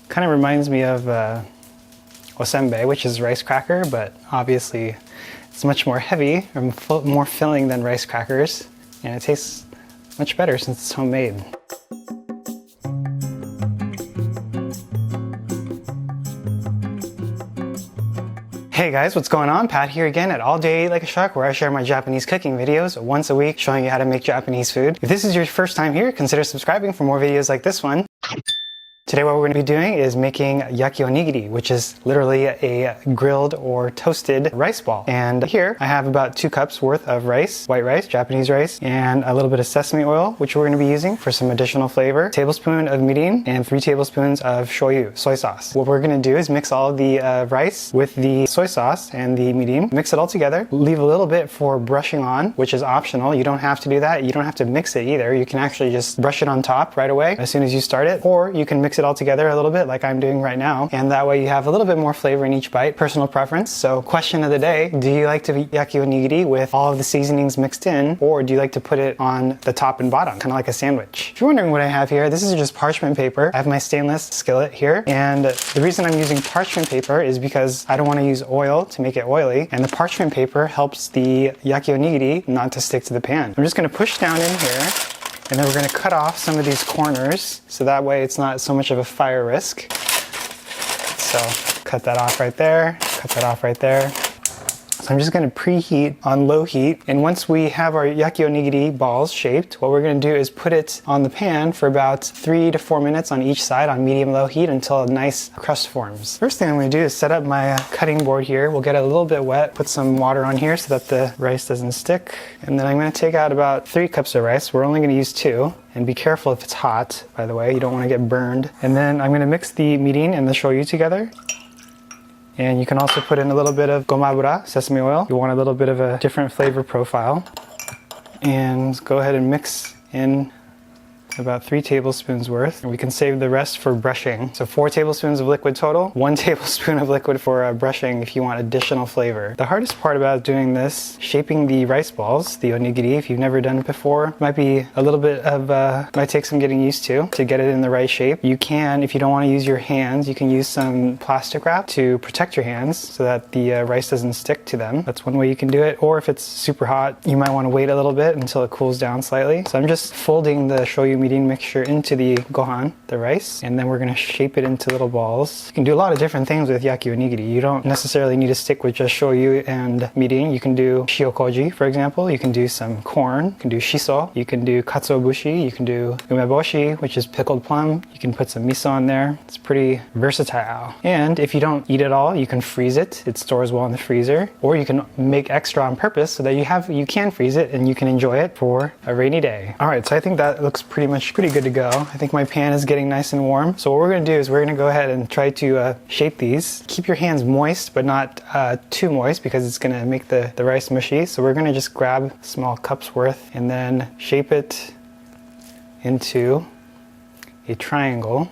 Kind of reminds me of osenbe, which is rice cracker, but obviously it's much more heavy and more filling than rice crackers, and it tastes much better since it's homemade. Hey guys, what's going on? Pat here again at All Day Eat Like a Shark, where I share my Japanese cooking videos once a week showing you how to make Japanese food. If this is your first time here, consider subscribing for more videos like this one. Today what we're going to be doing is making yakionigiri, which is literally a grilled or toasted rice ball. And here I have about 2 cups worth of rice, white rice, Japanese rice, and a little bit of sesame oil, which we're going to be using for some additional flavor, a tablespoon of mirin, and 3 tablespoons of shoyu, soy sauce. What we're going to do is mix all of the rice with the soy sauce and the mirin, mix it all together, leave a little bit for brushing on, which is optional. You don't have to do that. You don't have to mix it either. You can actually just brush it on top right away as soon as you start it, or you can mix it all together a little bit like I'm doing right now, and that way you have a little bit more flavor in each bite. Personal preference. So question of the day, do you like to eat yakionigiri with all of the seasonings mixed in, or do you like to put it on the top and bottom, kind of like a sandwich? If you're wondering what I have here, this is just parchment paper. I have my stainless skillet here, and the reason I'm using parchment paper is because I don't want to use oil to make it oily, and the parchment paper helps the yakionigiri not to stick to the pan. I'm just going to push down in here, and then we're going to cut off some of these corners so that way it's not so much of a fire risk. So cut that off right there, cut that off right there. So I'm just going to preheat on low heat, and once we have our yakionigiri balls shaped, what we're going to do is put it on the pan for about 3 to 4 minutes on each side on medium-low heat until a nice crust forms. First thing I'm going to do is set up my cutting board here. We'll get it a little bit wet, put some water on here so that the rice doesn't stick, and then I'm going to take out about 3 cups of rice. We're only going to use 2. And be careful if it's hot, by the way. You don't want to get burned. And then I'm going to mix the mirin and the shoyu together. And you can also put in a little bit of gomabura, sesame oil. You want a little bit of a different flavor profile. And go ahead and mix in about 3 tablespoons worth, and we can save the rest for brushing. So 4 tablespoons of liquid total, 1 tablespoon of liquid for brushing if you want additional flavor. The hardest part about doing this, shaping the rice balls, the onigiri, if you've never done it before, might be a little bit of, might take some getting used to get it in the right shape. You can, if you don't want to use your hands, you can use some plastic wrap to protect your hands so that the rice doesn't stick to them. That's one way you can do it. Or if it's super hot, you might want to wait a little bit until it cools down slightly. So I'm just folding the shoyu mixture into the gohan, the rice, and then we're going to shape it into little balls. You can do a lot of different things with yakionigiri. You don't necessarily need to stick with just shoyu and mirin. You can do shiokoji, for example. You can do some corn. You can do shiso. You can do katsuobushi. You can do umeboshi, which is pickled plum. You can put some miso on there. It's pretty versatile. And if you don't eat it all, you can freeze it. It stores well in the freezer. Or you can make extra on purpose so that you can freeze it and you can enjoy it for a rainy day. All right, so I think that looks pretty good to go. I think my pan is getting nice and warm. So what we're going to do is we're going to go ahead and try to shape these. Keep your hands moist, but not too moist because it's going to make the rice mushy. So we're going to just grab small cups worth and then shape it into a triangle.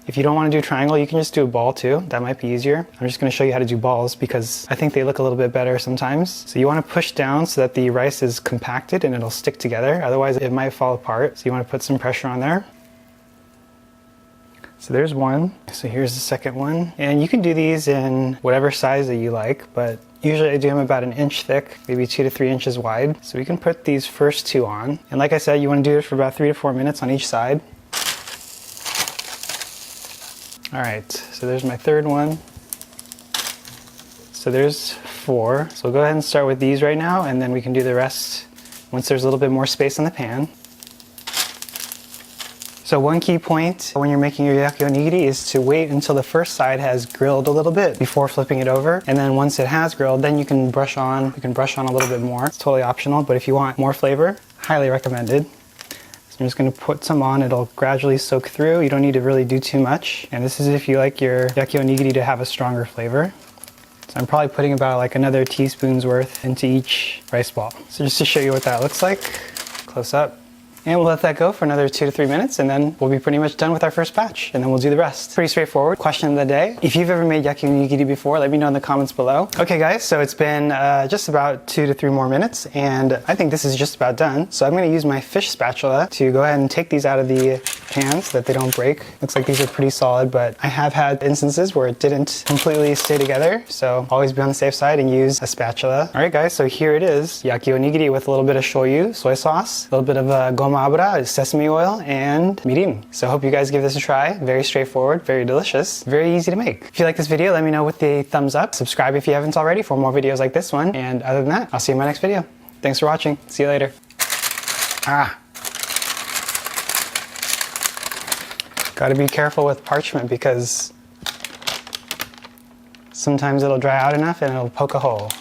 If you don't want to do triangle, you can just do a ball too. That might be easier. I'm just going to show you how to do balls because I think they look a little bit better sometimes. So you want to push down so that the rice is compacted and it'll stick together. Otherwise it might fall apart. So you want to put some pressure on there. So there's one. So here's the second one. And you can do these in whatever size that you like, but usually I do them about 1 inch thick, maybe 2 to 3 inches wide. So we can put these first 2 on. And like I said, you want to do it for about 3 to 4 minutes on each side. All right, so there's my third one. So there's 4. So we'll go ahead and start with these right now, and then we can do the rest once there's a little bit more space on the pan. So one key point when you're making your yakionigiri is to wait until the first side has grilled a little bit before flipping it over. And then once it has grilled, then you can brush on a little bit more. It's totally optional, but if you want more flavor, highly recommended. I'm just going to put some on. It'll gradually soak through. You don't need to really do too much. And this is if you like your yakionigiri to have a stronger flavor. So I'm probably putting about like another teaspoon's worth into each rice ball. So just to show you what that looks like, close up. And we'll let that go for another 2 to 3 minutes, and then we'll be pretty much done with our first batch, and then we'll do the rest. Pretty straightforward. Question of the day. If you've ever made yakionigiri before, let me know in the comments below. Okay guys, so it's been just about 2 to 3 more minutes, and I think this is just about done. So I'm going to use my fish spatula to go ahead and take these out of the pan so that they don't break. Looks like these are pretty solid, but I have had instances where it didn't completely stay together, so always be on the safe side and use a spatula. Alright guys, so here it is. Yakionigiri with a little bit of shoyu, soy sauce, a little bit of goma abura, sesame oil, and mirin. So I hope you guys give this a try. Very straightforward, very delicious, very easy to make. If you like this video, let me know with a thumbs up. Subscribe if you haven't already for more videos like this one. And other than that, I'll see you in my next video. Thanks for watching. See you later. Gotta be careful with parchment because sometimes it'll dry out enough and it'll poke a hole.